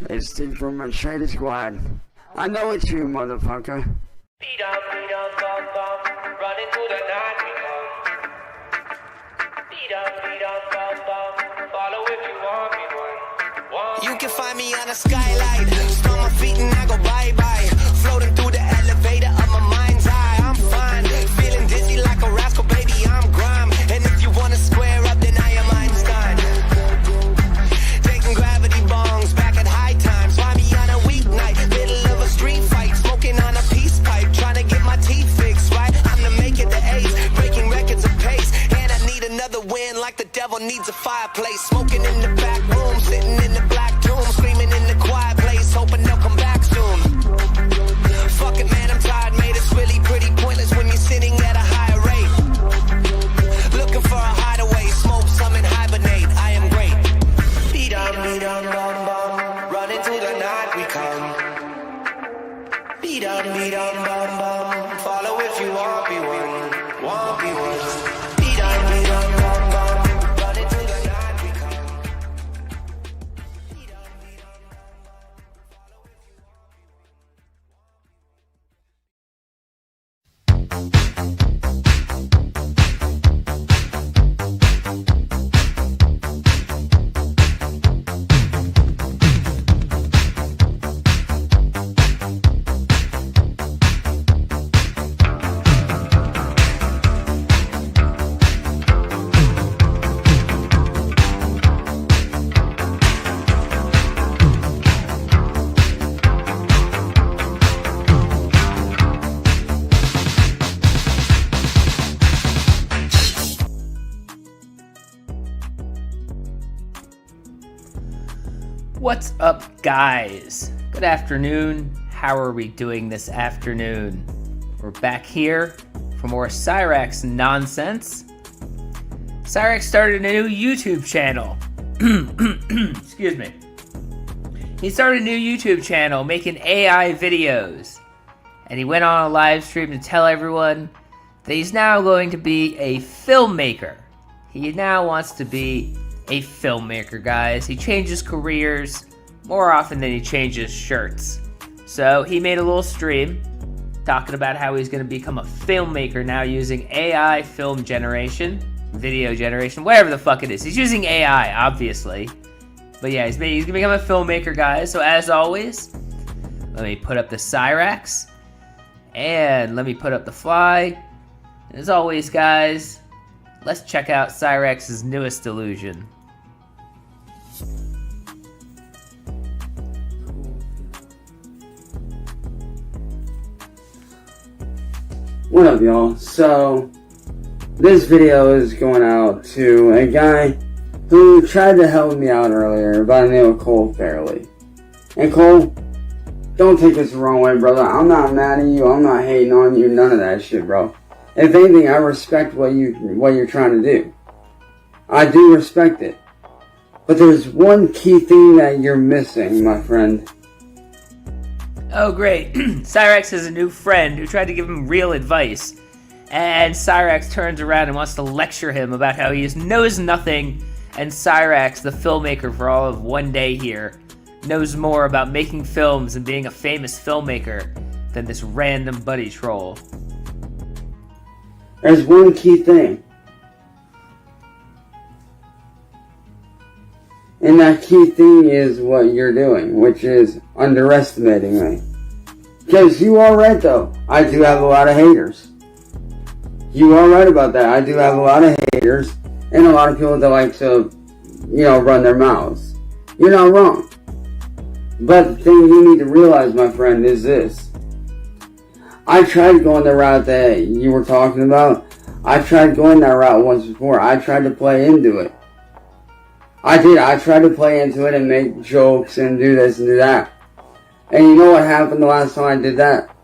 It's Steve from my Trader Squad. I know it's you, motherfucker. Beat up, bum, bum, running through the night we come. Beat up, bum, bum, follow if you want me one. You can find me on a skylight, stomp my feet and I go bye-bye. Floating through the elevator of my mind's eye, I'm fine. Feeling dizzy like a rascal, baby, I'm grime. And if you wanna square up, then I am Einstein. Taking gravity bongs back at high times. Find me on a weeknight, middle of a street fight. Smoking on a peace pipe, trying to get my teeth fixed, right? I'm to make it the ace, breaking records of pace. And I need another win like the devil needs a fireplace. Smoking in the back room, sitting in the black tomb, screaming in the quiet place, hoping they'll come back soon. Fuck it, man, I'm tired, mate. It's really pretty pointless when you're sitting at a higher rate. Looking for a hideaway, smoke some and hibernate. I am great. Beat on, bum, bum, running through the night we come. Beat on, bum, bum, follow if you want be one, want be one. Beat on, bum, bum, running through the night we come. Beat on, follow if you want be one. What's up, guys? Good afternoon. How are we doing this afternoon? We're back here for more Cyraxx nonsense. Cyraxx started a new YouTube channel. Excuse me. He started a new YouTube channel making AI videos. And he went on a live stream to tell everyone that he's now going to be a filmmaker. He now wants to be a filmmaker, guys. He changes careers more often than he changes shirts. So he made a little stream talking about how he's going to become a filmmaker now using AI film generation, video generation, whatever the fuck it is. He's using AI, obviously. But yeah, he's going to become a filmmaker, guys. So as always, let me put up the Cyraxx. And let me put up the fly. And as always, guys, let's check out Cyraxx's newest illusion. What up, y'all? So, this video is going out to a guy who tried to help me out earlier by the name of Cole Fairley. And Cole, don't take this the wrong way, brother. I'm not mad at you. I'm not hating on you. None of that shit, bro. If anything, I respect what you're trying to do. I do respect it. But there's one key thing that you're missing, my friend. Oh, great. Cyraxx has a new friend who tried to give him real advice. And Cyraxx turns around and wants to lecture him about how he knows nothing. And Cyraxx, the filmmaker for all of one day here, knows more about making films and being a famous filmmaker than this random buddy troll. There's one key thing. And that key thing is what you're doing, which is underestimating me. Because you are right, though. I do have a lot of haters. You are right about that. I do have a lot of haters and a lot of people that like to, run their mouths. You're not wrong. But the thing you need to realize, my friend, is this. I tried going the route that you were talking about. I tried going that route once before. I tried to play into it. I did. I tried to play into it and make jokes and do this and do that. And you know what happened the last time I did that?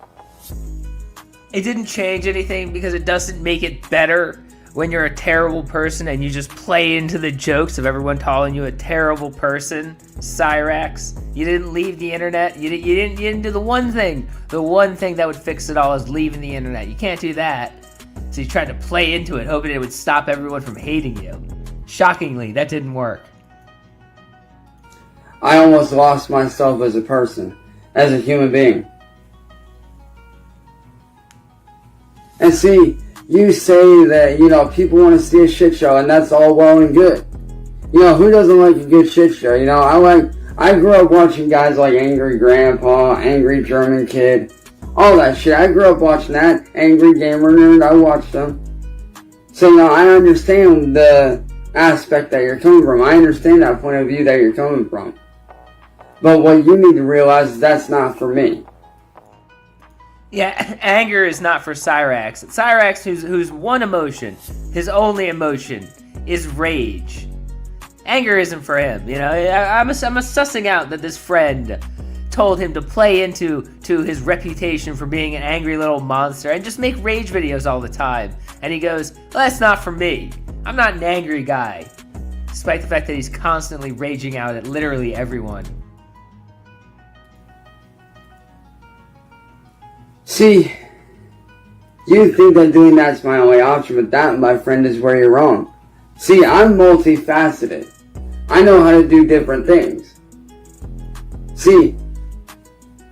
It didn't change anything because it doesn't make it better when you're a terrible person and you just play into the jokes of everyone calling you a terrible person. Cyraxx, you didn't leave the internet. You didn't do the one thing. The one thing that would fix it all is leaving the internet. You can't do that. So you tried to play into it, hoping it would stop everyone from hating you. Shockingly, that didn't work. I almost lost myself as a person, as a human being. And see, you say that, people want to see a shit show, and that's all well and good. Who doesn't like a good shit show? I grew up watching guys like Angry Grandpa, Angry German Kid, all that shit. I grew up watching that. Angry Gamer Nerd, I watched them. So, I understand the aspect that you're coming from. I understand that point of view that you're coming from. But what you need to realize is that's not for me. Yeah, anger is not for Cyraxx. Cyraxx, whose one emotion, his only emotion, is rage. Anger isn't for him. I'm sussing out that this friend told him to play into his reputation for being an angry little monster and just make rage videos all the time. And he goes, well, that's not for me. I'm not an angry guy. Despite the fact that he's constantly raging out at literally everyone. See, you think that doing that's my only option, but that, my friend, is where you're wrong. See, I'm multifaceted. I know how to do different things. See,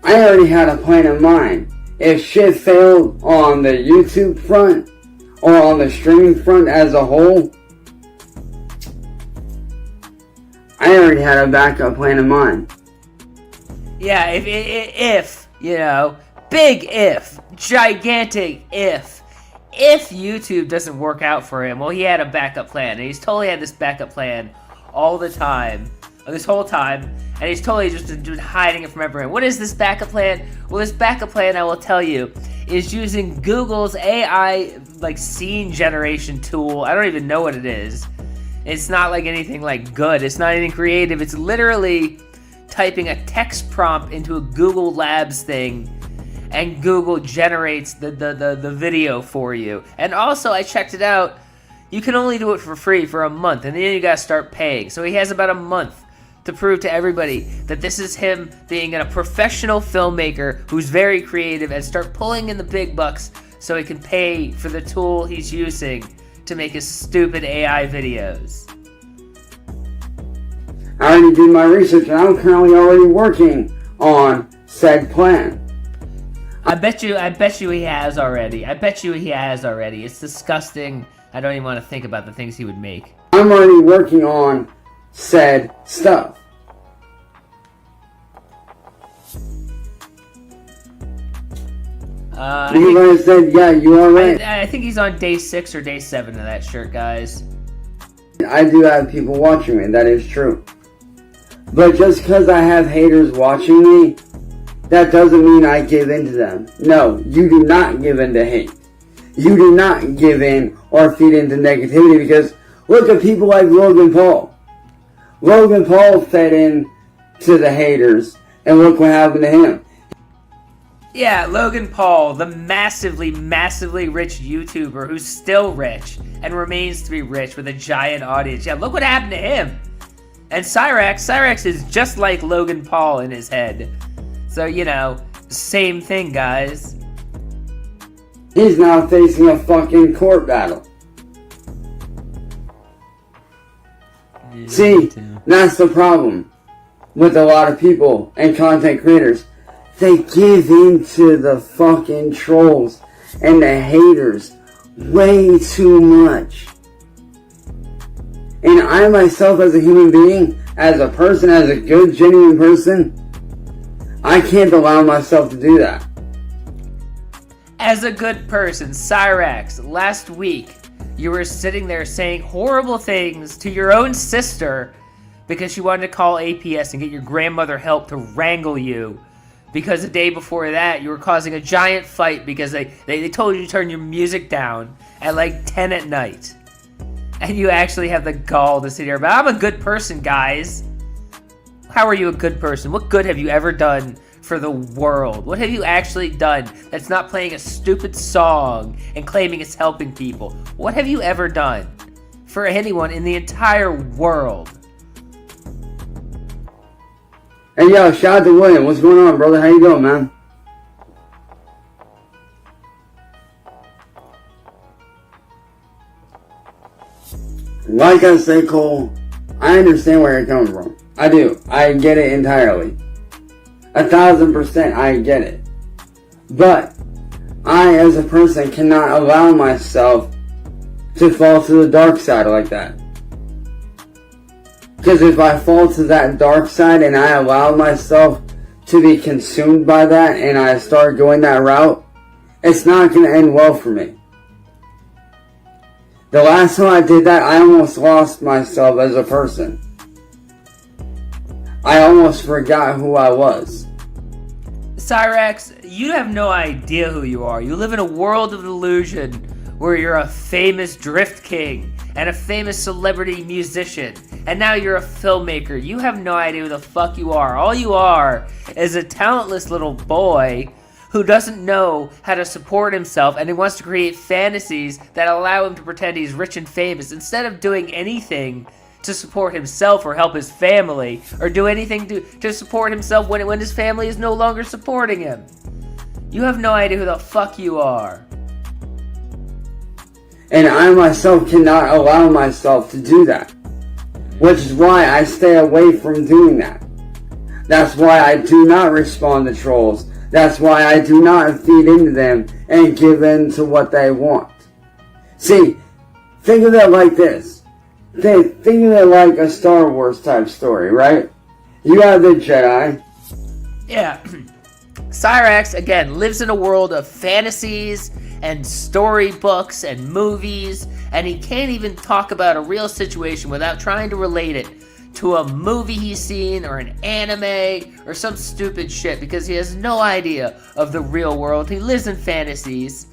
I already had a plan in mind. If shit failed on the YouTube front, or on the streaming front as a whole, I already had a backup plan in mind. Yeah, if big if, gigantic if YouTube doesn't work out for him, well, he had a backup plan, and he's totally had this backup plan all the time, this whole time, and he's totally just been hiding it from everyone. What is this backup plan? Well, this backup plan, I will tell you, is using Google's AI, scene generation tool. I don't even know what it is. It's not anything good. It's not anything creative. It's literally typing a text prompt into a Google Labs thing, and Google generates the video for you. And also, I checked it out, you can only do it for free for a month, and then you gotta start paying. So he has about a month to prove to everybody that this is him being a professional filmmaker who's very creative, and start pulling in the big bucks so he can pay for the tool he's using to make his stupid AI videos. I already did my research, and I'm currently already working on said plan. I bet you he has already. It's disgusting. I don't even want to think about the things he would make. I'm already working on said stuff. You guys said, yeah, you are right. I think he's on day 6 or day 7 of that shirt, guys. I do have people watching me, that is true. But just because I have haters watching me, that doesn't mean I give in to them. No, you do not give in to hate. You do not give in or feed into negativity, because look at people like Logan Paul. Logan Paul fed in to the haters, and look what happened to him. Yeah, Logan Paul, the massively, massively rich YouTuber who's still rich and remains to be rich with a giant audience. Yeah, look what happened to him. And Cyraxx is just like Logan Paul in his head. So, same thing, guys. He's now facing a fucking court battle. Yeah, see, that's the problem with a lot of people and content creators. They give in to the fucking trolls and the haters way too much. And I myself, as a human being, as a person, as a good, genuine person, I can't allow myself to do that. As a good person, Cyraxx, last week, you were sitting there saying horrible things to your own sister because she wanted to call APS and get your grandmother help to wrangle you. Because the day before that, you were causing a giant fight because they told you to turn your music down at 10 at night. And you actually have the gall to sit here. But I'm a good person, guys. How are you a good person? What good have you ever done for the world? What have you actually done that's not playing a stupid song and claiming it's helping people? What have you ever done for anyone in the entire world? Hey, yo, shout out to William. What's going on, brother? How you doing, man? Like I say, Cole, I understand where you're coming from. I do. I get it entirely. 1,000% I get it. But I, as a person, cannot allow myself to fall to the dark side like that. Because if I fall to that dark side and I allow myself to be consumed by that and I start going that route, it's not going to end well for me. The last time I did that, I almost lost myself as a person. I almost forgot who I was. Cyraxx, you have no idea who you are. You live in a world of illusion where you're a famous drift king and a famous celebrity musician, and now you're a filmmaker. You have no idea who the fuck you are. All you are is a talentless little boy who doesn't know how to support himself, and he wants to create fantasies that allow him to pretend he's rich and famous instead of doing anything to support himself or help his family, or do anything to support himself when his family is no longer supporting him. You have no idea who the fuck you are. And I myself cannot allow myself to do that. Which is why I stay away from doing that. That's why I do not respond to trolls. That's why I do not feed into them and give in to what they want. See, think of it like this. Think of it like a Star Wars type story, right? You have the Jedi. Yeah. Cyraxx, again, lives in a world of fantasies and storybooks and movies, and he can't even talk about a real situation without trying to relate it to a movie he's seen or an anime or some stupid shit, because he has no idea of the real world. He lives in fantasies,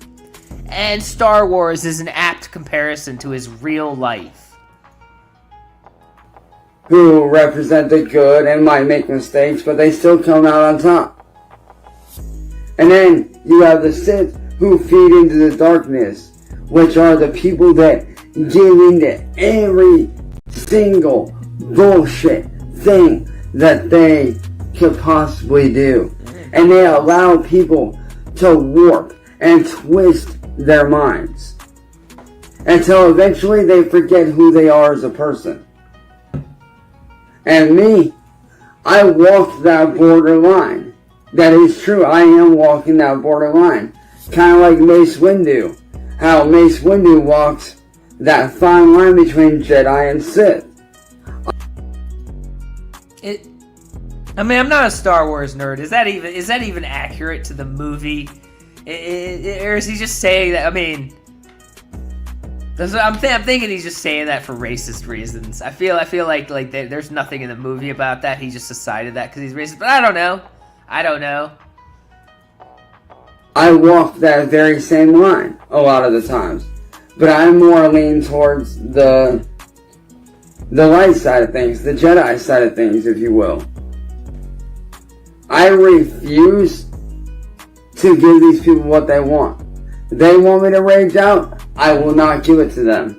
and Star Wars is an apt comparison to his real life. Who represent the good and might make mistakes, but they still come out on top. And then you have the Sith, who feed into the darkness, which are the people that give into every single bullshit thing that they could possibly do. And they allow people to warp and twist their minds until eventually they forget who they are as a person. And me, I walk that borderline. That is true, I am walking that borderline. Kind of like Mace Windu. How Mace Windu walks that fine line between Jedi and Sith. I'm not a Star Wars nerd. Is that even accurate to the movie? Or is he just saying that? I mean, I'm thinking he's just saying that for racist reasons. I feel like there's nothing in the movie about that. He just decided that because he's racist. But I don't know. I walk that very same line a lot of the times, but I'm more lean towards the light side of things, the Jedi side of things, if you will. I refuse to give these people what they want. They want me to rage out, I will not give it to them.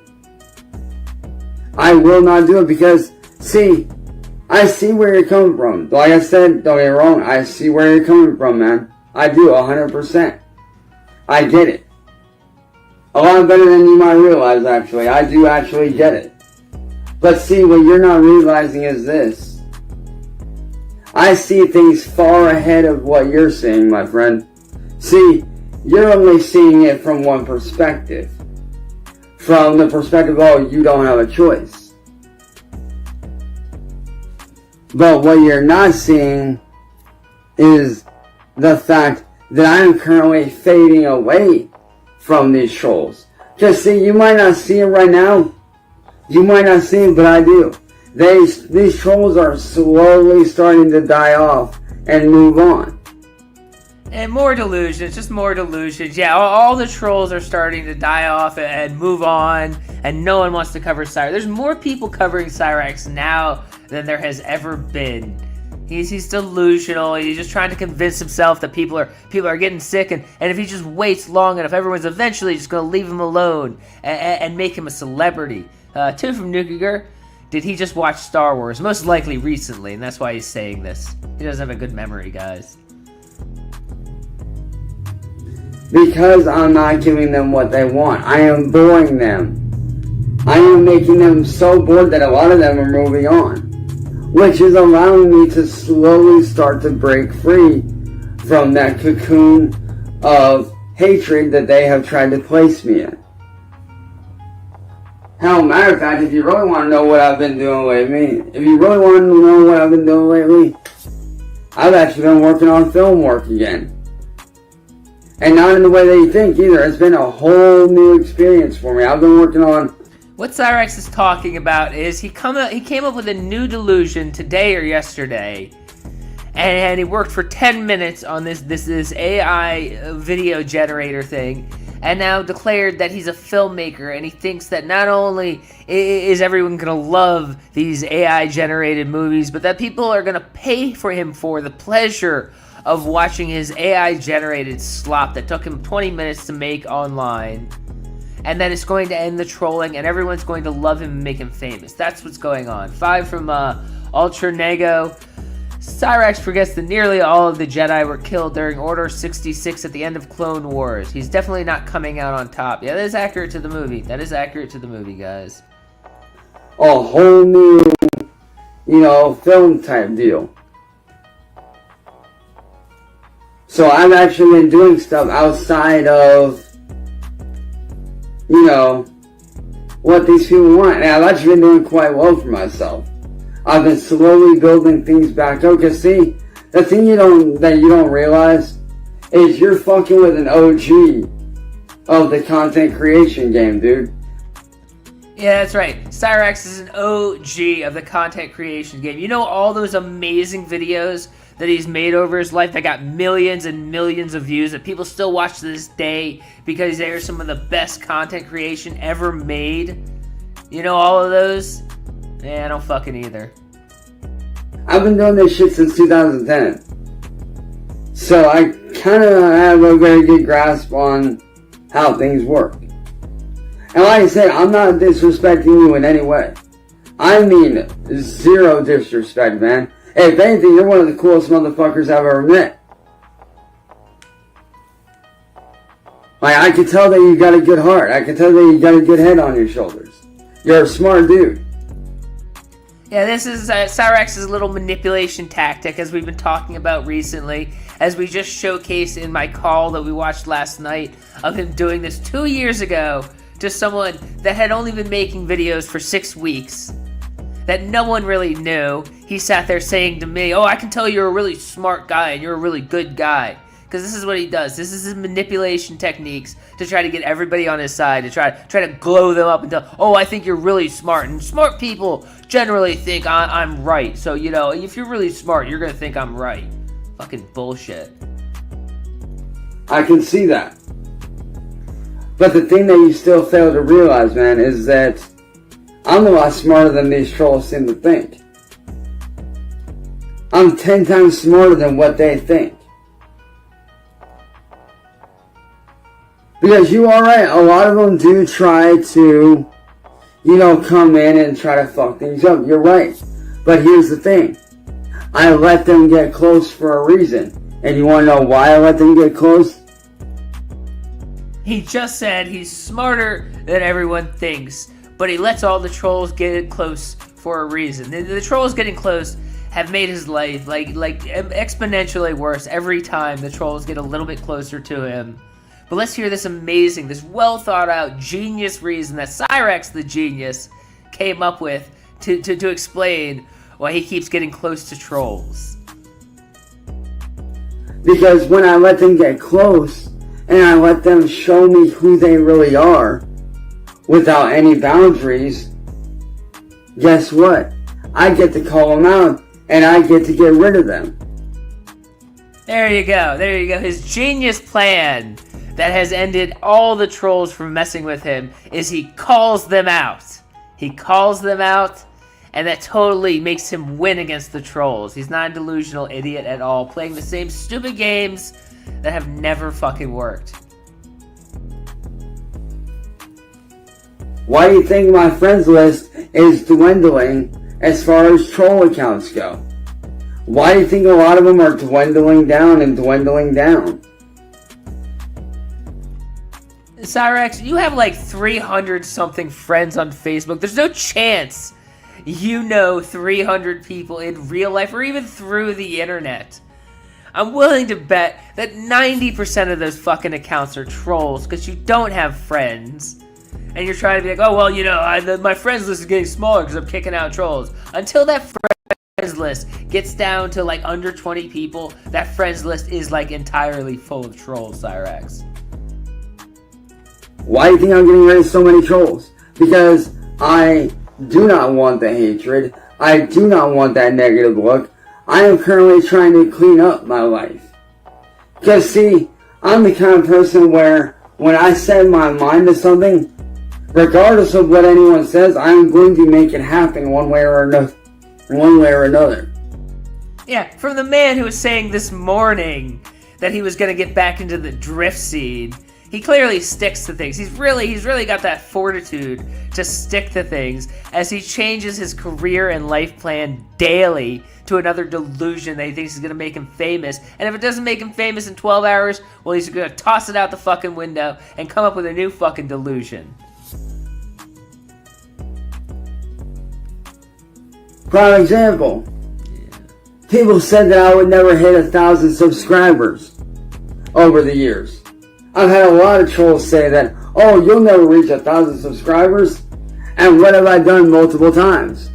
I will not do it because, see, I see where you're coming from. Like I said, don't get me wrong, I see where you're coming from, man. I do, 100%. I get it. A lot better than you might realize, actually. I do actually get it. But see, what you're not realizing is this. I see things far ahead of what you're seeing, my friend. See, you're only seeing it from one perspective. From the perspective, oh, you don't have a choice. But what you're not seeing is the fact that I am currently fading away from these trolls. Just see, you might not see it right now. You might not see it, but I do. These trolls are slowly starting to die off and move on. And more delusions, just more delusions. Yeah, all the trolls are starting to die off and move on, and no one wants to cover Cyraxx. There's more people covering Cyraxx now than there has ever been. He's delusional. He's just trying to convince himself that people are getting sick, and if he just waits long enough, everyone's eventually just going to leave him alone and make him a celebrity. Two from Nukiger. Did he just watch Star Wars? Most likely recently, and that's why he's saying this. He doesn't have a good memory, guys. Because I'm not giving them what they want. I am boring them. I am making them so bored that a lot of them are moving on. which is allowing me to slowly start to break free from that cocoon of hatred that they have tried to place me in. Hell, matter of fact, if you really want to know what I've been doing lately, I've actually been working on film work again. And not in the way that you think either. It's been a whole new experience for me. I've been working on... What Cyraxx is talking about is he came up with a new delusion today or yesterday, and he worked for 10 minutes on this AI video generator thing, and now declared that he's a filmmaker, and he thinks that not only is everyone going to love these AI-generated movies, but that people are going to pay for him for the pleasure of watching his AI-generated slop that took him 20 minutes to make online, and then it's going to end the trolling, and everyone's going to love him and make him famous. That's what's going on. 5 from Ultra Nego. Cyraxx forgets that nearly all of the Jedi were killed during Order 66 at the end of Clone Wars. He's definitely not coming out on top. Yeah, that is accurate to the movie. That is accurate to the movie, guys. A whole new, film type deal. So I've actually been doing stuff outside of, what these people want. And I've actually been doing quite well for myself. I've been slowly building things back up. Because see, the thing that you don't realize is you're fucking with an OG of the content creation game, dude. Yeah, that's right. Cyraxx is an OG of the content creation game. You know all those amazing videos that he's made over his life that got millions and millions of views that people still watch to this day because they are some of the best content creation ever made? You know all of those? Yeah, I don't fucking either. I've been doing this shit since 2010. So I kind of have a very good grasp on how things work. And like I said, I'm not disrespecting you in any way. I mean, zero disrespect, man. If anything, you're one of the coolest motherfuckers I've ever met. Like, I can tell that you got a good heart. I can tell that you got a good head on your shoulders. You're a smart dude. Yeah, this is Cyraxx's little manipulation tactic, as we've been talking about recently, as we just showcased in my call that we watched last night of him doing this 2 years ago to someone that had only been making videos for 6 weeks, that no one really knew. He sat there saying to me, "Oh, I can tell you're a really smart guy and you're a really good guy." Because this is what he does. This is his manipulation techniques to try to get everybody on his side, to try to glow them up and tell, "Oh, I think you're really smart." And smart people generally think I'm right. So, if you're really smart, you're going to think I'm right. Fucking bullshit. I can see that. But the thing that you still fail to realize, man, is that I'm a lot smarter than these trolls seem to think. I'm 10 times smarter than what they think. Because you are right, a lot of them do try to, come in and try to fuck things up. You're right. But here's the thing. I let them get close for a reason. And you want to know why I let them get close? He just said he's smarter than everyone thinks, but he lets all the trolls get close for a reason. The trolls getting close have made his life like exponentially worse every time the trolls get a little bit closer to him. But let's hear this amazing, this well thought out, genius reason that Cyraxx the genius came up with to explain why he keeps getting close to trolls. Because when I let them get close, and I let them show me who they really are, without any boundaries, guess what? I get to call them out, and I get to get rid of them. There you go. His genius plan that has ended all the trolls from messing with him is he calls them out. He calls them out, and that totally makes him win against the trolls. He's not a delusional idiot at all, playing the same stupid games that have never fucking worked. Why do you think my friends list is dwindling as far as troll accounts go? Why do you think a lot of them are dwindling down and dwindling down? Cyraxx, you have like 300 something friends on Facebook. There's no chance you know 300 people in real life or even through the internet. I'm willing to bet that 90% of those fucking accounts are trolls because you don't have friends. And you're trying to be like, oh, well, you know, my friends list is getting smaller because I'm kicking out trolls. Until that friends list gets down to like under 20 people, that friends list is like entirely full of trolls, Cyraxx. Why do you think I'm getting rid of so many trolls? Because I do not want the hatred. I do not want that negative look. I am currently trying to clean up my life. Because see, I'm the kind of person where when I set my mind to something, regardless of what anyone says, I'm going to make it happen one way or another. Yeah, from the man who was saying this morning that he was going to get back into the drift seed. He clearly sticks to things. He's really got that fortitude to stick to things as he changes his career and life plan daily to another delusion that he thinks is going to make him famous. And if it doesn't make him famous in 12 hours, well, he's going to toss it out the fucking window and come up with a new fucking delusion. Prime example. People said that I would never hit 1,000 subscribers over the years. I've had a lot of trolls say that, oh, you'll never reach 1,000 subscribers. And what have I done multiple times?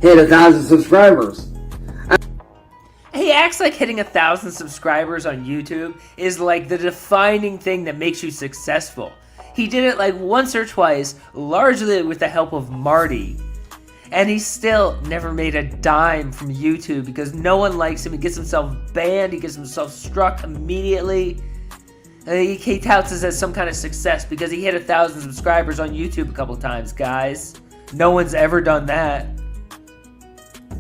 Hit 1,000 subscribers. He acts like hitting 1,000 subscribers on YouTube is like the defining thing that makes you successful. He did it like once or twice, largely with the help of Marty. And he still never made a dime from YouTube because no one likes him. He gets himself banned. He gets himself struck immediately. He touts this as some kind of success because he hit 1,000 subscribers on YouTube a couple times, guys. No one's ever done that.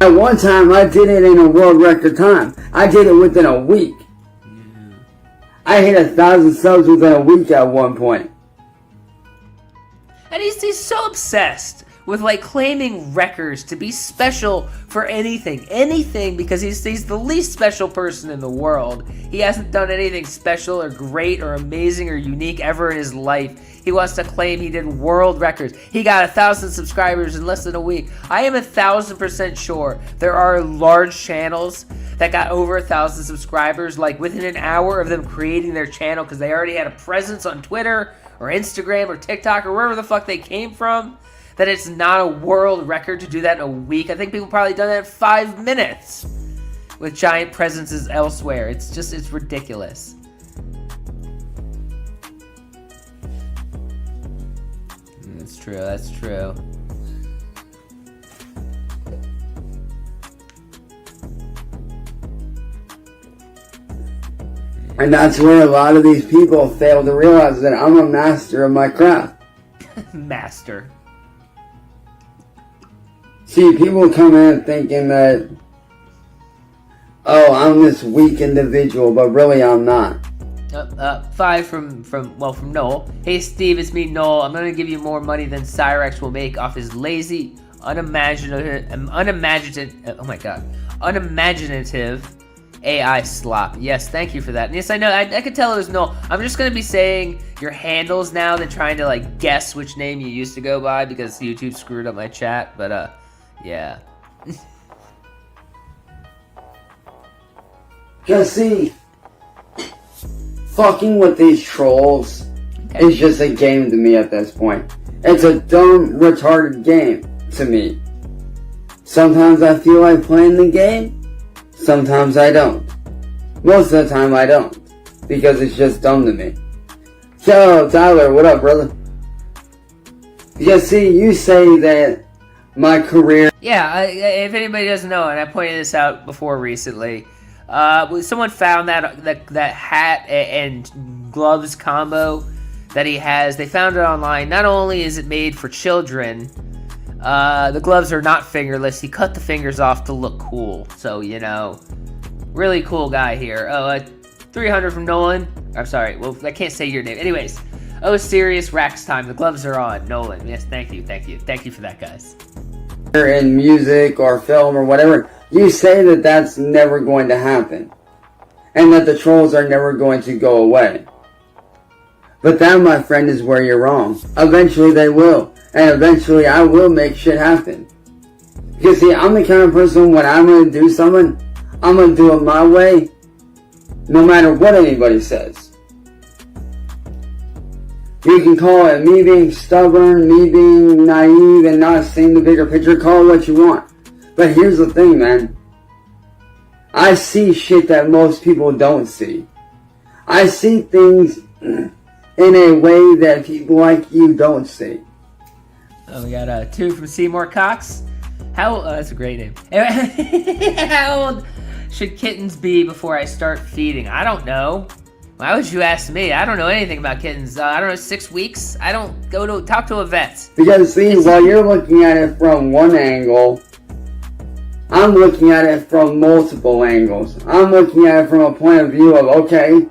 At one time, I did it in a world record time. I did it within a week. I hit 1,000 subs within a week at one point. And he's so obsessed with like claiming records to be special for anything, because he's the least special person in the world. He hasn't done anything special or great or amazing or unique ever in his life. He wants to claim he did world records. He got 1,000 subscribers in less than a week. I am 1,000% sure there are large channels that got over 1,000 subscribers like within an hour of them creating their channel because they already had a presence on Twitter or Instagram or TikTok or wherever the fuck they came from. That it's not a world record to do that in a week. I think people probably done that in 5 minutes with giant presences elsewhere. It's ridiculous. That's true. And that's where a lot of these people fail to realize that I'm a master of my craft. Master. See, people come in thinking that, oh, I'm this weak individual, but really I'm not. 5 from Noel. Hey Steve, it's me, Noel. I'm gonna give you more money than Cyraxx will make off his lazy, unimaginative AI slop. Yes, thank you for that. And yes, I know, I could tell it was Noel. I'm just gonna be saying your handles now than trying to like guess which name you used to go by because YouTube screwed up my chat, but yeah. Cause see, fucking with these trolls is just a game to me at this point. It's a dumb, retarded game to me. Sometimes I feel like playing the game, sometimes I don't. Most of the time I don't, because it's just dumb to me. Yo, Tyler, what up, brother? Because see, you say that my career... Yeah, if anybody doesn't know, and I pointed this out before recently, someone found that hat and gloves combo that he has. They found it online. Not only is it made for children, the gloves are not fingerless. He cut the fingers off to look cool. So, you know, really cool guy here. 300 from Nolan. I'm sorry. Well, I can't say your name. Anyways, serious Rax time. The gloves are on. Nolan. Yes, thank you for that, guys. In music or film or whatever, you say that that's never going to happen. And that the trolls are never going to go away. But that, my friend, is where you're wrong. Eventually they will. And eventually I will make shit happen. Because see, I'm the kind of person, when I'm going to do something, I'm going to do it my way, no matter what anybody says. You can call it me being stubborn, me being naive, and not seeing the bigger picture. Call it what you want. But here's the thing, man. I see shit that most people don't see. I see things in a way that people like you don't see. Oh, we got 2 from Seymour Cox. That's a great name. How old should kittens be before I start feeding? I don't know. Why would you ask me? I don't know anything about kittens. I don't know, 6 weeks? I don't go to talk to a vet. Because see, while you're looking at it from one angle, I'm looking at it from multiple angles. I'm looking at it from a point of view of, okay.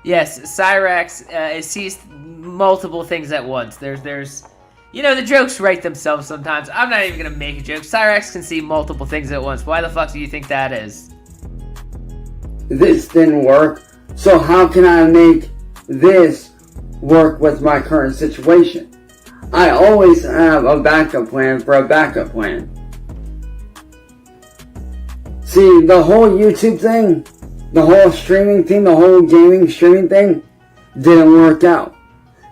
Yes, Cyraxx sees multiple things at once. There's you know, the jokes write themselves sometimes. I'm not even going to make a joke. Cyraxx can see multiple things at once. Why the fuck do you think that is? This didn't work, so how can I make this work with my current situation? I always have a backup plan for a backup plan. See, the whole YouTube thing, the whole streaming thing, the whole gaming streaming thing didn't work out.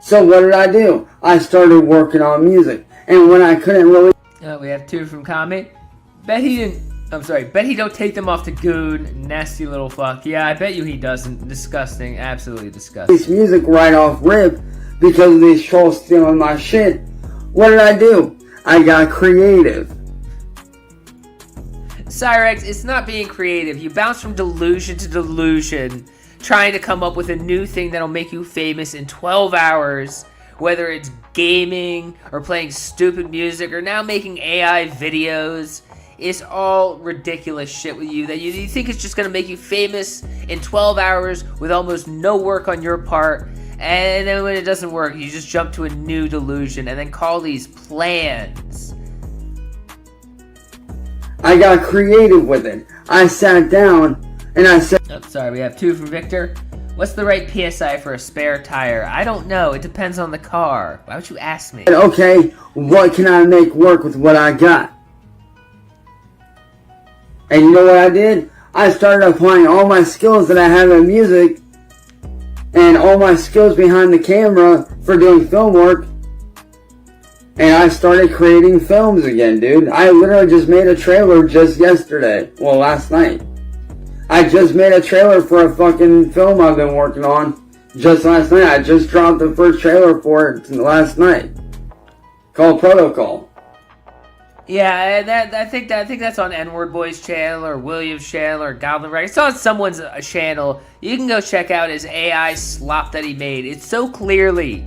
So what did I do? I started working on music. And when I couldn't really... we have 2 from Kami. Bet he don't take them off to Goon. Nasty little fuck. Yeah, I bet you he doesn't. Disgusting. Absolutely disgusting. ...this music right off rip because of these trolls stealing my shit. What did I do? I got creative. Cyraxx, it's not being creative. You bounce from delusion to delusion, trying to come up with a new thing that'll make you famous in 12 hours, whether it's gaming or playing stupid music or now making AI videos. It's all ridiculous shit with you that you think it's just going to make you famous in 12 hours with almost no work on your part. And then when it doesn't work, you just jump to a new delusion and then call these plans. I got creative with it. I sat down and I said... Oh, sorry, we have 2 from Victor. What's the right PSI for a spare tire? I don't know. It depends on the car. Why would you ask me? Okay, what can I make work with what I got? And you know what I did? I started applying all my skills that I have in music and all my skills behind the camera for doing film work. And I started creating films again, dude. I literally just made a trailer just yesterday. Well, last night. I just made a trailer for a fucking film I've been working on just last night. I just dropped the first trailer for it last night. Called Protocol. Yeah, I think that's on N-Word Boy's channel or William's channel or Goblin Records. It's on someone's channel. You can go check out his AI slop that he made. It's so clearly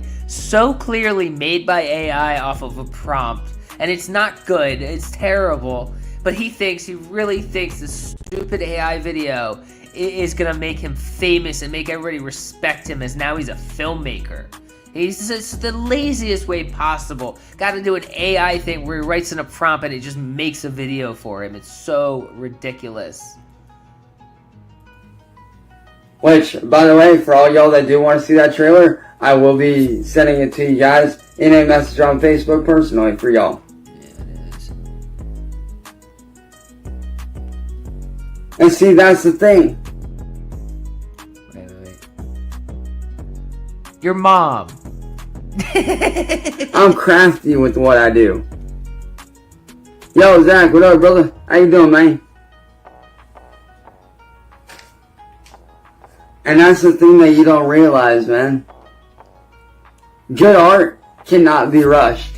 made by AI off of a prompt, and it's not good. It's terrible. But he really thinks this stupid AI video is gonna make him famous and make everybody respect him as now he's a filmmaker. He's just the laziest way possible. Got to do an AI thing where he writes in a prompt and it just makes a video for him. It's so ridiculous. Which, by the way, for all y'all that do want to see that trailer, I will be sending it to you guys in a message on Facebook personally for y'all. Yeah, it is. And see, that's the thing. Wait. Your mom. I'm crafty with what I do. Yo, Zach, what up, brother? How you doing, man? And that's the thing that you don't realize, man. Good art cannot be rushed.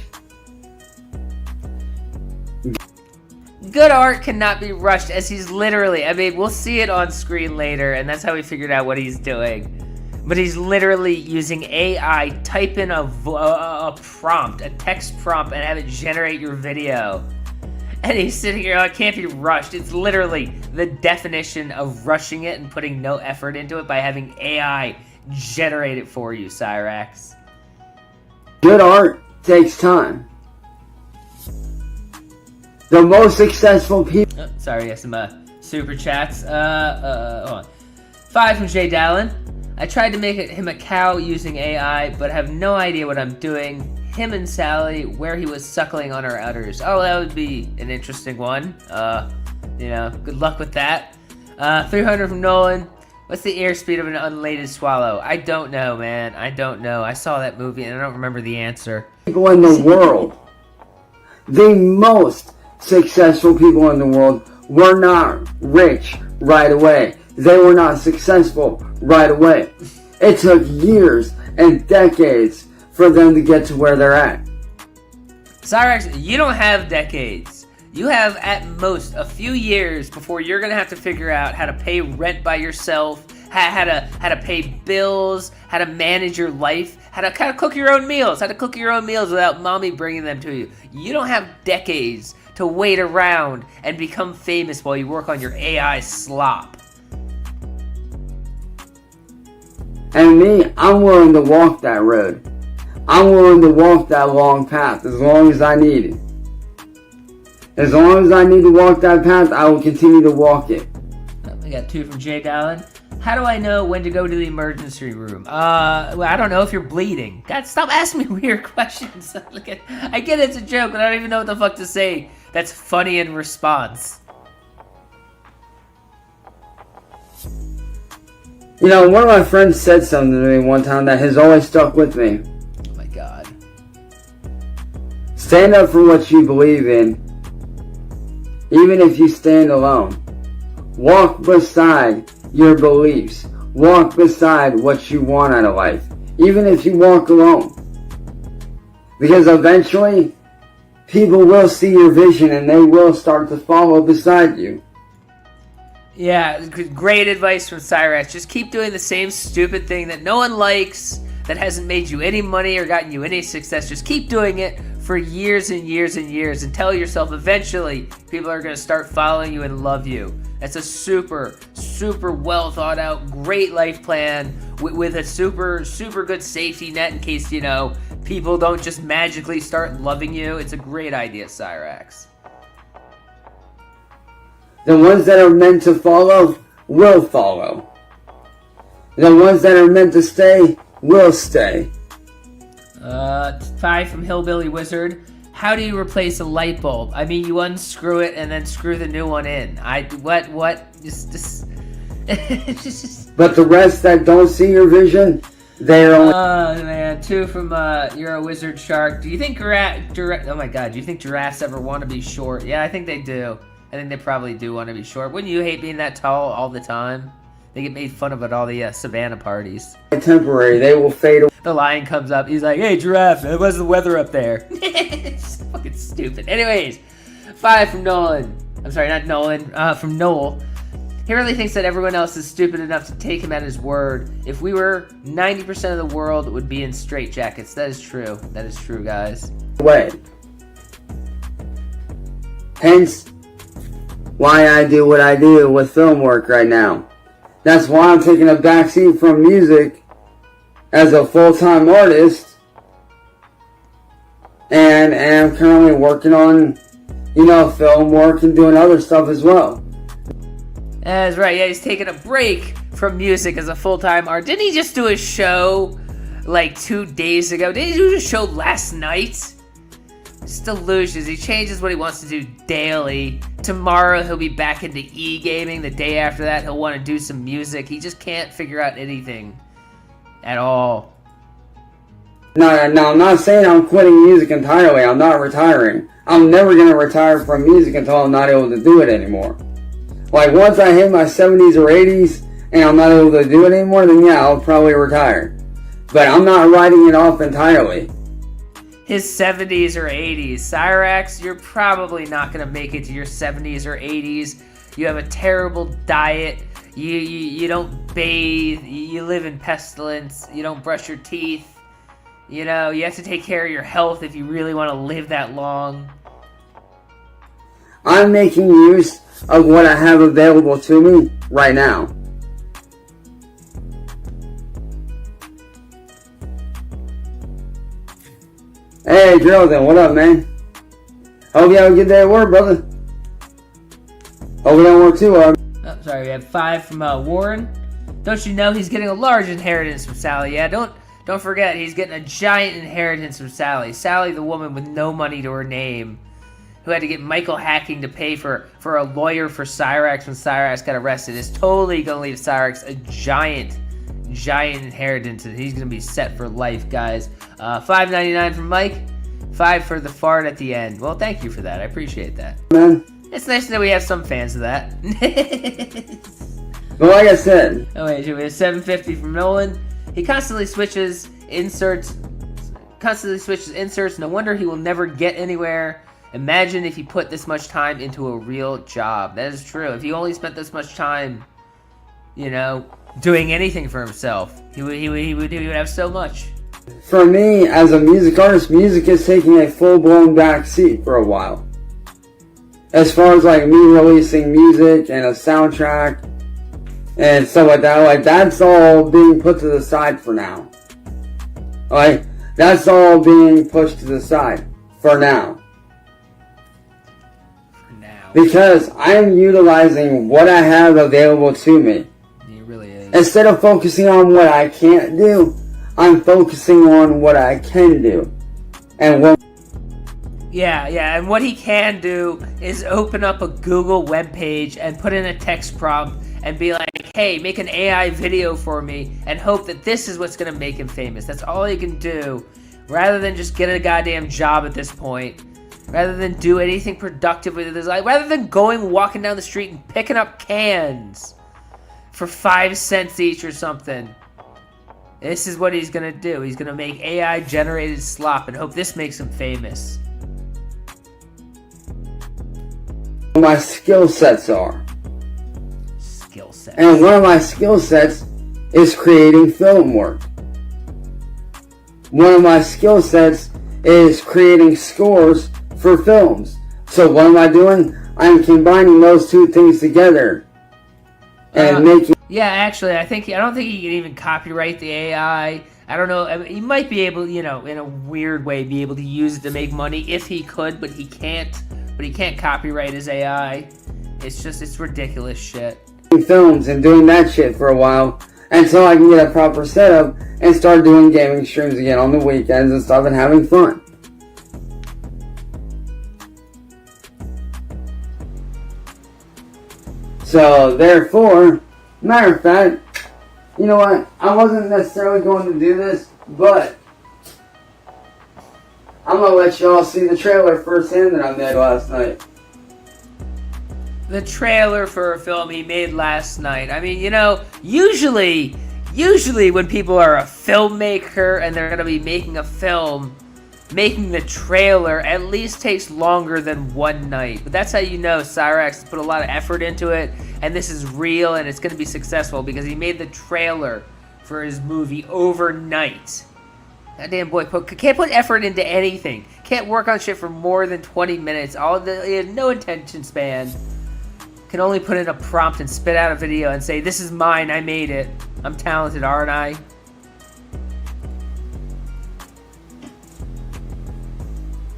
Good art cannot be rushed, as he's literally, I mean, we'll see it on screen later, and that's how we figured out what he's doing. But he's literally using AI, type in a prompt, a text prompt, and have it generate your video. And he's sitting here, it can't be rushed. It's literally the definition of rushing it and putting no effort into it by having AI generate it for you, Cyraxx. Good art takes time. The most successful people... Oh, sorry, yes, some super chats. Hold on. 5 from Jay Dallin. I tried to make him a cow using AI, but have no idea what I'm doing. him and Sally where he was suckling on her udders. Oh, that would be an interesting one. Good luck with that. 300 from Nolan. What's the airspeed of an unladen swallow? I don't know, man. I don't know. I saw that movie and I don't remember the answer. People in the world, the most successful people in the world, were not rich right away. They were not successful right away. It took years and decades for them to get to where they're at. Cyraxx, you don't have decades. You have at most a few years before you're gonna have to figure out how to pay rent by yourself, how to pay bills, how to manage your life, how to cook your own meals, without mommy bringing them to you. You don't have decades to wait around and become famous while you work on your AI slop. And me, I'm willing to walk that road. I'm willing to walk that long path as long as I need it. As long as I need to walk that path, I will continue to walk it. We got 2 from Jake Allen. How do I know when to go to the emergency room? Well, I don't know if you're bleeding. God, stop asking me weird questions. I get it's a joke, but I don't even know what the fuck to say that's funny in response. You know, one of my friends said something to me one time that has always stuck with me. Oh my god. Stand up for what you believe in, even if you stand alone. Walk beside your beliefs. Walk beside what you want out of life, even if you walk alone. Because eventually, people will see your vision and they will start to follow beside you. Yeah, great advice from Cyraxx. Just keep doing the same stupid thing that no one likes, that hasn't made you any money or gotten you any success. Just keep doing it for years and years and years and tell yourself eventually people are going to start following you and love you. That's a super, super well thought out, great life plan with a super, super good safety net in case, people don't just magically start loving you. It's a great idea, Cyraxx. The ones that are meant to follow will follow. The ones that are meant to stay will stay. 5 from Hillbilly Wizard. How do you replace a light bulb? I mean, you unscrew it and then screw the new one in. What? Just. But the rest that don't see your vision, they're only... Oh, man. 2 from, You're a Wizard Shark. Do you think oh my god, do you think giraffes ever want to be short? Yeah, I think they do. I think they probably do want to be short. Wouldn't you hate being that tall all the time? They get made fun of at all the savannah parties. Temporary, they will fade away. The lion comes up. He's like, "Hey, giraffe, what's the weather up there?" It's fucking stupid. Anyways, 5 from Nolan. I'm sorry, not Nolan. From Noel. He really thinks that everyone else is stupid enough to take him at his word. If we were, 90% of the world would be in straitjackets. That is true. That is true, guys. Hence, why I do what I do with film work right now. That's why I'm taking a backseat from music as a full-time artist and am currently working on, film work and doing other stuff as well. That's right, yeah, he's taking a break from music as a full-time artist. Didn't he just do a show like 2 days ago? Didn't he do a show last night? Delusions. He changes what he wants to do daily. Tomorrow he'll be back into e-gaming. The day after that he'll want to do some music. He just can't figure out anything at all. No, I'm not saying I'm quitting music entirely. I'm not retiring. I'm never going to retire from music until I'm not able to do it anymore. Like, once I hit my 70s or 80s and I'm not able to do it anymore, then yeah, I'll probably retire. But I'm not writing it off entirely. His 70s or 80s. Cyraxx, you're probably not going to make it to your 70s or 80s. You have a terrible diet. You don't bathe. You live in pestilence. You don't brush your teeth. You have to take care of your health if you really want to live that long. I'm making use of what I have available to me right now. Hey, Geraldine, what up, man? Hope you have a good day at work, brother. Hope you don't work too hard. Oh, sorry, we have 5 from Warren. Don't you know he's getting a large inheritance from Sally? Yeah, don't Don't forget, he's getting a giant inheritance from Sally. Sally, the woman with no money to her name, who had to get Michael Hacking to pay for a lawyer for Cyraxx when Cyraxx got arrested, is totally going to leave Cyraxx a giant inheritance, and he's going to be set for life, guys. $5.99 from Mike. 5 for the fart at the end. Well, thank you for that. I appreciate that. Man. It's nice to know we have some fans of that. But like I said... Oh wait, we have $7.50 from Nolan. He constantly switches inserts. No wonder he will never get anywhere. Imagine if he put this much time into a real job. That is true. If he only spent this much time, doing anything for himself, he would have so much. For me, as a music artist, music is taking a full-blown back seat for a while. As far as like me releasing music and a soundtrack and stuff like that, like that's all being put to the side for now. Like, that's all being pushed to the side for now. Because I am utilizing what I have available to me. It really is. Instead of focusing on what I can't do, I'm focusing on what I can do. And what... Yeah, and what he can do is open up a Google webpage and put in a text prompt and be like, hey, make an AI video for me and hope that this is what's going to make him famous. That's all he can do, rather than just get a goddamn job at this point. Rather than do anything productive with his life. Rather than walking down the street and picking up cans for 5 cents each or something. This is what he's going to do. He's going to make AI-generated slop and hope this makes him famous. My skill sets are. Skill sets. And one of my skill sets is creating film work. One of my skill sets is creating scores for films. So what am I doing? I'm combining those two things together and making... Yeah, actually, I don't think he can even copyright the AI. I don't know. I mean, he might be able, in a weird way, be able to use it to make money if he could, but he can't. But he can't copyright his AI. It's ridiculous shit. Films and doing that shit for a while until I can get a proper setup and start doing gaming streams again on the weekends and stuff and having fun. So, therefore, matter of fact, you know what? I wasn't necessarily going to do this, but I'm going to let y'all see the trailer firsthand that I made last night. The trailer for a film he made last night. I mean, usually when people are a filmmaker and they're going to be making a film, making the trailer at least takes longer than one night. But that's how you know Cyraxx has put a lot of effort into it, and this is real, and it's going to be successful because he made the trailer for his movie overnight. That damn boy can't put effort into anything. Can't work on shit for more than 20 minutes. He has no attention span. Can only put in a prompt and spit out a video and say, this is mine, I made it. I'm talented, aren't I?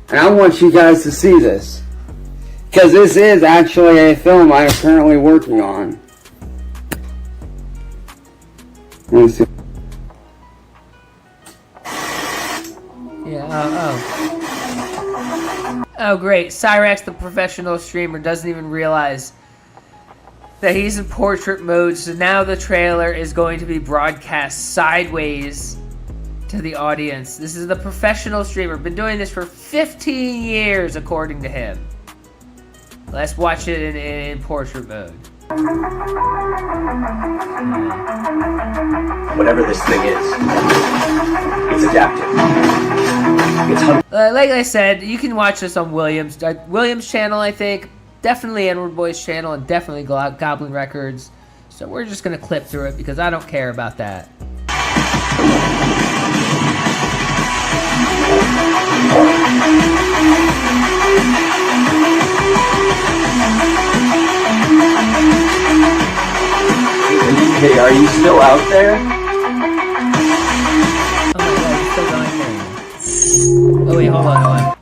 And I want you guys to see this. Because this is actually a film I am currently working on. Let me see. Yeah, Oh, great. Cyraxx, the professional streamer, doesn't even realize that he's in portrait mode, so now the trailer is going to be broadcast sideways to the audience. This is the professional streamer. Been doing this for 15 years, according to him. Let's watch it in portrait mode. Whatever this thing is, it's adaptive. Like I said, you can watch this on Williams' channel, I think. Definitely Edward Boy's channel, and definitely Goblin Records. So we're just going to clip through it because I don't care about that. Hey, are you still out there? Oh my god, he's still going there. Oh wait, hold on.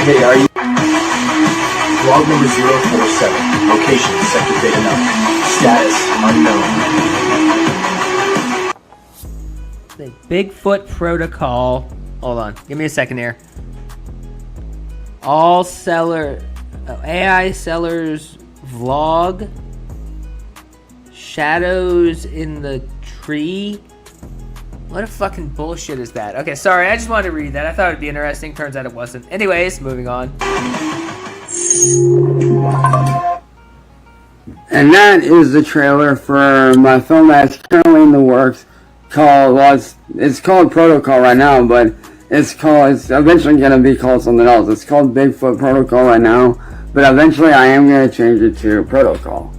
Hey, are you... Log number 047. Location, sector data known. Status, unknown. They Bigfoot Protocol. Hold on. Give me a second here. AI sellers vlog. Shadows in the tree. What a fucking bullshit is that? Okay, sorry, I just wanted to read that. I thought it'd be interesting. Turns out it wasn't. Anyways, moving on. And that is the trailer for my film that's currently in the works called, well, it's called Protocol right now, but it's eventually going to be called something else. It's called Bigfoot Protocol right now, but eventually I am going to change it to Protocol.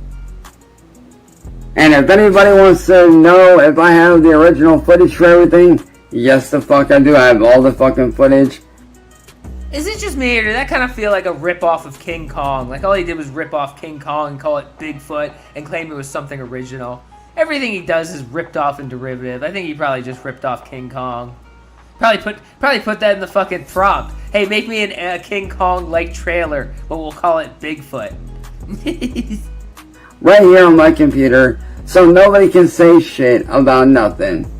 And if anybody wants to know if I have the original footage for everything, yes the fuck I do. I have all the fucking footage. Is it just me, or did that kind of feel like a rip-off of King Kong? Like, all he did was rip off King Kong and call it Bigfoot and claim it was something original. Everything he does is ripped off and derivative. I think he probably just ripped off King Kong. Probably put that in the fucking prompt. Hey, make me a King Kong-like trailer, but we'll call it Bigfoot. Right here on my computer, so nobody can say shit about nothing.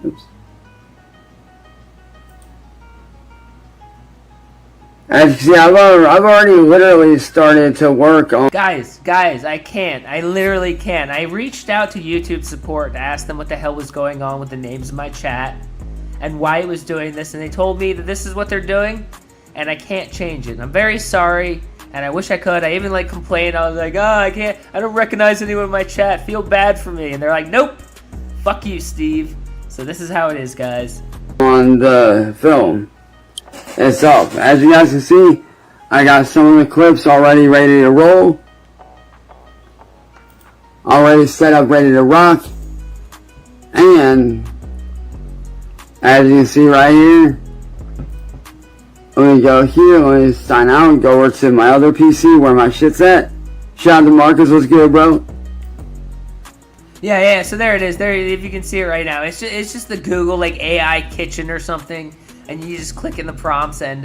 Oops. As you see, I've already literally started to work on... Guys, I can't. I literally can't. I reached out to YouTube support to ask them what the hell was going on with the names of my chat and why it was doing this, and they told me that this is what they're doing, and I can't change it. I'm very sorry, and I wish I could. I even, like, complained. I was like, I don't recognize anyone in my chat. Feel bad for me. And they're like, nope. Fuck you, Steve. So this is how it is, guys. On the film itself. As you guys can see, I got some of the clips already ready to roll. Already set up, ready to rock. And as you can see right here, let me go here, let me sign out and go over to my other PC where my shit's at. Shout out to Marcus, what's good, bro? Yeah, so there it is. There, if you can see it right now. It's just the Google, like, AI kitchen or something. And you just click in the prompts and,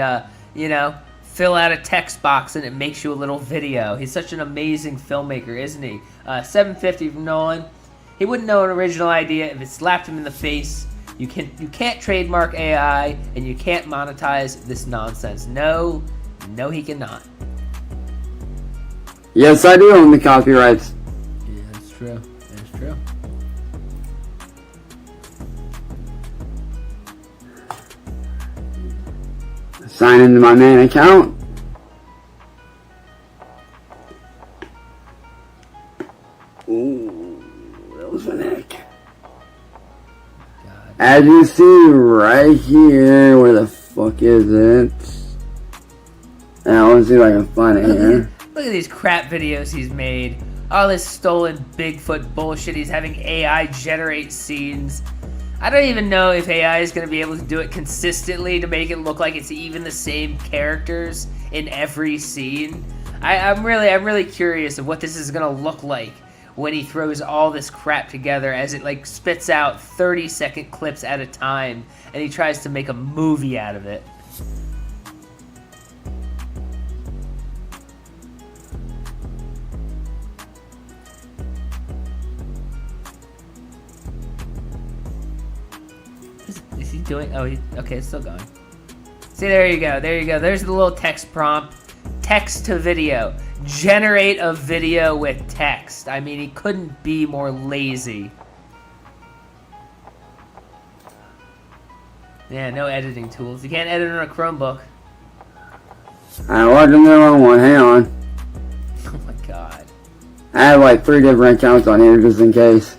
fill out a text box and it makes you a little video. He's such an amazing filmmaker, isn't he? 750 from Nolan. He wouldn't know an original idea if it slapped him in the face. You can't trademark AI and you can't monetize this nonsense. No, he cannot. Yes, I do own the copyrights. Yeah, that's true. That's true. Sign into my main account. Ooh, that was an egg. As you see right here, where the fuck is it? I want to see if I can find it here. Look at these crap videos he's made. All this stolen Bigfoot bullshit. He's having AI generate scenes. I don't even know if AI is going to be able to do it consistently to make it look like it's even the same characters in every scene. I'm really curious of what this is going to look like when he throws all this crap together as it, like, spits out 30-second clips at a time and he tries to make a movie out of it. Is he doing? Oh, okay, it's still going. See, there you go. There's the little text prompt. Text to video. Generate a video with text. I mean, he couldn't be more lazy. Yeah, no editing tools. You can't edit on a Chromebook. I logged in the wrong one. Hang on. Oh my god. I have like 3 different accounts on here just in case.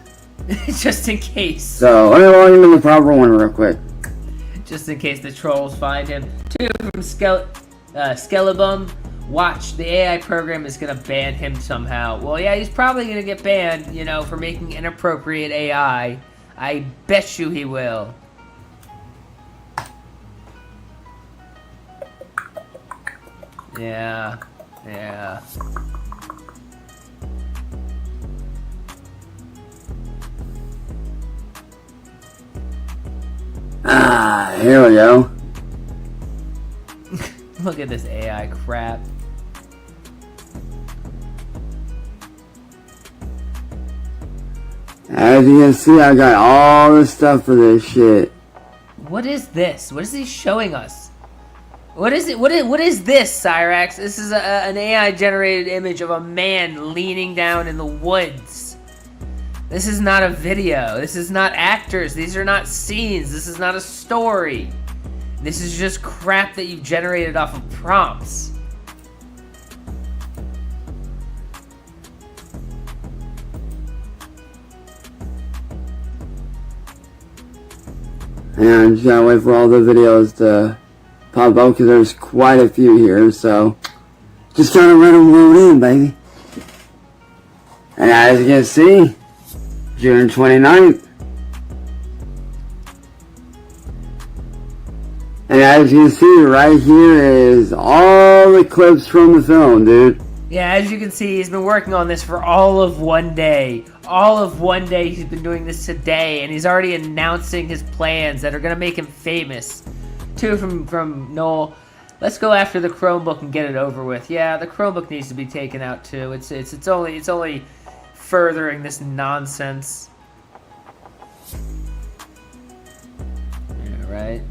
Just in case. So let me log into the proper one real quick. Just in case the trolls find him. 2 from Skelebum. Watch, the AI program is going to ban him somehow. Well, yeah, he's probably going to get banned, for making inappropriate AI. I bet you he will. Yeah. Here we go. Look at this AI crap. As you can see, I got all the stuff for this shit. What is this? What is he showing us? What is it? What is this, Cyraxx? This is an AI-generated image of a man leaning down in the woods. This is not a video. This is not actors. These are not scenes. This is not a story. This is just crap that you've generated off of prompts. And I'm just gotta wait for all the videos to pop up because there's quite a few here, so just trying to let them load in, baby. And as you can see, June 29th. And as you can see, right here is all the clips from the film, dude. Yeah, as you can see, he's been working on this for all of one day. All of one day he's been doing this today, and he's already announcing his plans that are going to make him famous. Two from Noel. Let's go after the Chromebook and get it over with. Yeah, the Chromebook needs to be taken out too. It's only furthering this nonsense. Yeah, right.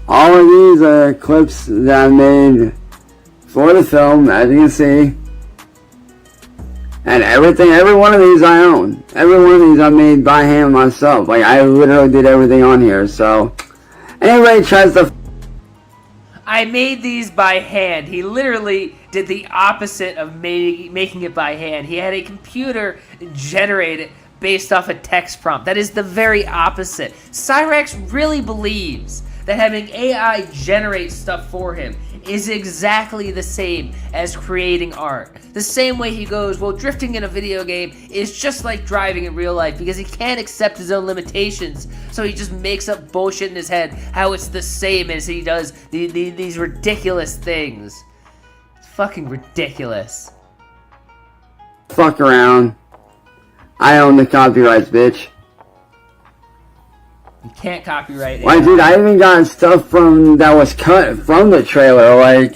All of these are clips that I made for the film, as you can see. And every one of these I own. Every one of these I made by hand myself. Like, I literally did everything on here, so. Anybody tries to... I made these by hand. He literally did the opposite of making it by hand. He had a computer generate it based off a text prompt. That is the very opposite. Cyraxx really believes that having AI generate stuff for him is exactly the same as creating art. The same way he goes, well, drifting in a video game is just like driving in real life because he can't accept his own limitations, so he just makes up bullshit in his head how it's the same as he does these ridiculous things. It's fucking ridiculous. Fuck around. I own the copyrights, bitch. You can't copyright it. Why, dude, I even got stuff that was cut from the trailer, like...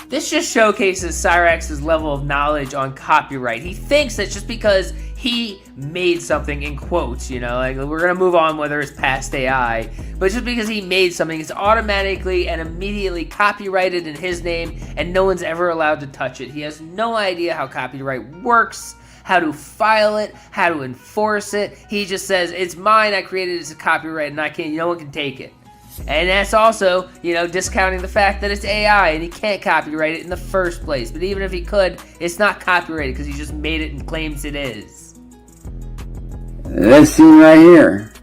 This just showcases Cyraxx's level of knowledge on copyright. He thinks that just because he made something, in quotes, you know, like, we're gonna move on whether it's past AI, but just because he made something, it's automatically and immediately copyrighted in his name, and no one's ever allowed to touch it. He has no idea how copyright works, how to file it, how to enforce it. He just says, it's mine, I created it, it's a copyright, and no one can take it. And that's also, you know, discounting the fact that it's AI and he can't copyright it in the first place. But even if he could, it's not copyrighted because he just made it and claims it is. This scene right here.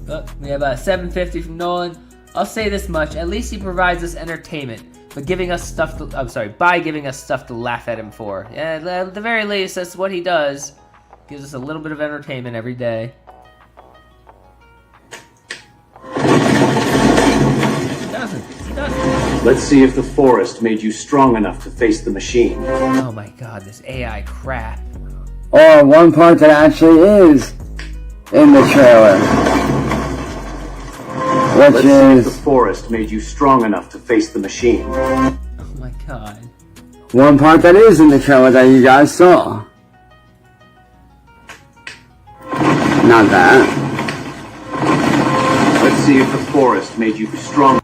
Oh, we have 750 from Nolan. I'll say this much, at least he provides us entertainment. But giving us stuff to, by giving us stuff to laugh at him for. Yeah, at the very least, that's what he does. Gives us a little bit of entertainment every day. He doesn't. Let's see if the forest made you strong enough to face the machine. Oh my god, this AI crap. Or one part that actually is in the trailer. Which Let's see if is... the forest made you strong enough to face the machine. Oh my god. one part that is in the trailer that you guys saw. Not that. Let's see if the forest made you strong.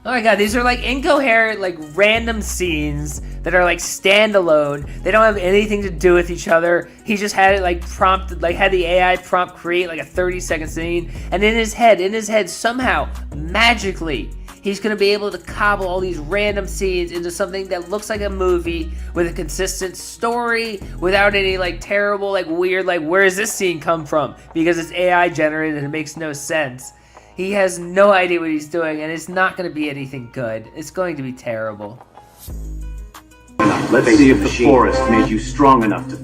Oh my god, these are like incoherent, like random scenes that are like standalone. They don't have anything to do with each other. He just had it like prompted, like had the AI prompt create like a 30-second scene. And in his head, somehow, magically, he's gonna be able to cobble all these random scenes into something that looks like a movie with a consistent story, without any like terrible, like weird, like where does this scene come from? Because it's AI generated and it makes no sense. He has no idea what he's doing, and it's not going to be anything good. It's going to be terrible. Let's see if the forest made you strong enough to...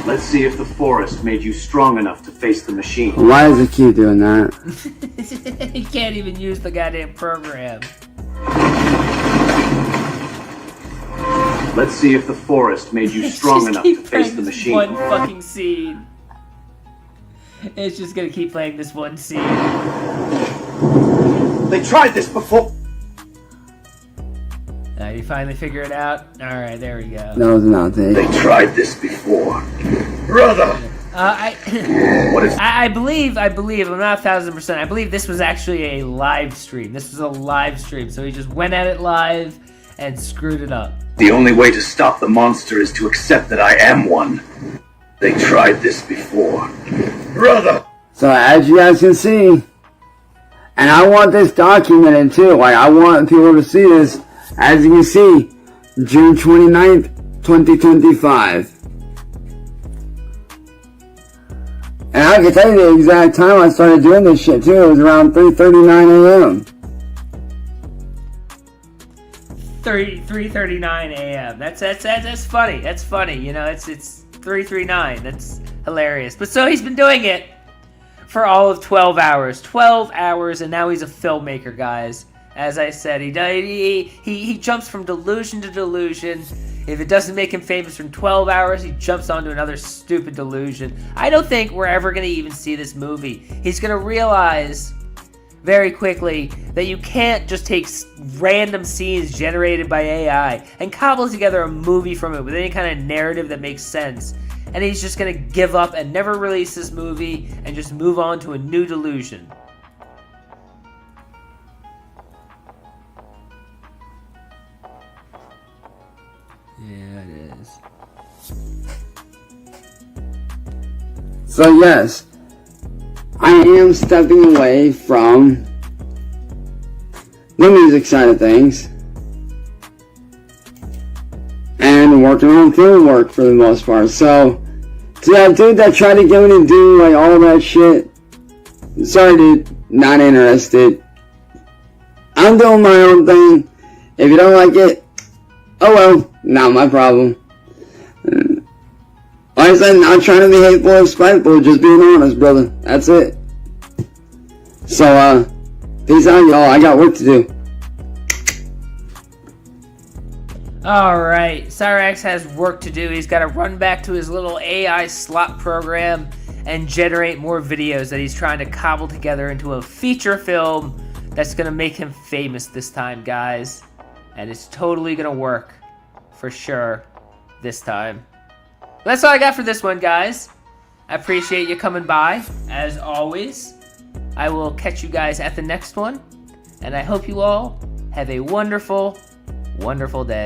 Let's see if the forest made you strong enough to face the machine. Why does it keep doing that? He can't even use the goddamn program. Let's see if the forest made you strong enough to face the machine. One fucking scene. It's just gonna keep playing this one scene. They tried this before. You finally figure it out? Alright, there we go. That was an outtake. They tried this before. Brother! I believe, I'm not 1,000%, I believe this was actually a live stream. This was a live stream, so he just went at it live and screwed it up. The only way to stop the monster is to accept that I am one. They tried this before. Brother! So as you guys can see, and I want this documented too, like I want people to see this. As you can see, June 29th, 2025. And I can tell you the exact time I started doing this shit too. It was around 3:39 a.m. 3:39 a.m. That's funny. That's funny. You know, it's 3:39. That's hilarious. But so he's been doing it for all of 12 hours. 12 hours, and now he's a filmmaker, guys. As I said, he jumps from delusion to delusion. If it doesn't make him famous from 12 hours, he jumps onto another stupid delusion. I don't think we're ever going to even see this movie. He's going to realize very quickly that you can't just take random scenes generated by AI and cobble together a movie from it with any kind of narrative that makes sense. And he's just going to give up and never release this movie and just move on to a new delusion. Yeah, it is. So yes, I am stepping away from the music side of things and working on film work for the most part. So to that dude that tried to get me to do like all that shit, sorry dude, not interested. I'm doing my own thing. If you don't like it, oh well, not my problem. Like I said, not trying to be hateful or spiteful, just being honest, brother. That's it. So, peace out, y'all. I got work to do. Alright, Cyraxx has work to do. He's got to run back to his little AI slot program and generate more videos that he's trying to cobble together into a feature film that's going to make him famous this time, guys. And it's totally going to work, for sure, this time. That's all I got for this one, guys. I appreciate you coming by, as always. I will catch you guys at the next one. And I hope you all have a wonderful, wonderful day.